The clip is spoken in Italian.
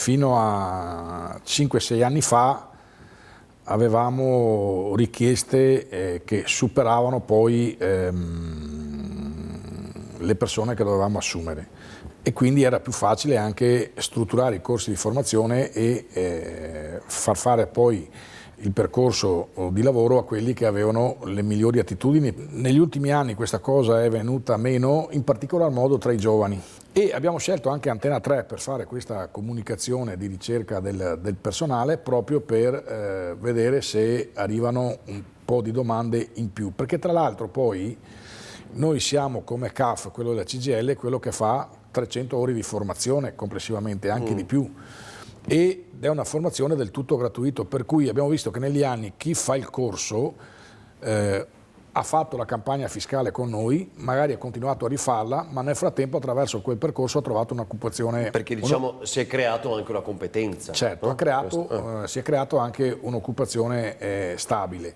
fino a 5-6 anni fa avevamo richieste che superavano poi le persone che dovevamo assumere, e quindi era più facile anche strutturare i corsi di formazione e far fare poi il percorso di lavoro a quelli che avevano le migliori attitudini. Negli ultimi anni questa cosa è venuta meno, in particolar modo tra i giovani, e abbiamo scelto anche Antena 3 per fare questa comunicazione di ricerca del personale, proprio per vedere se arrivano un po' di domande in più, perché tra l'altro poi noi siamo come CAF, quello della CGIL, quello che fa 300 ore di formazione complessivamente, anche di più, ed è una formazione del tutto gratuito, per cui abbiamo visto che negli anni chi fa il corso ha fatto la campagna fiscale con noi, magari ha continuato a rifarla, ma nel frattempo attraverso quel percorso ha trovato un'occupazione. Perché diciamo si è creato anche una competenza. Certo, no? si è creato anche un'occupazione stabile.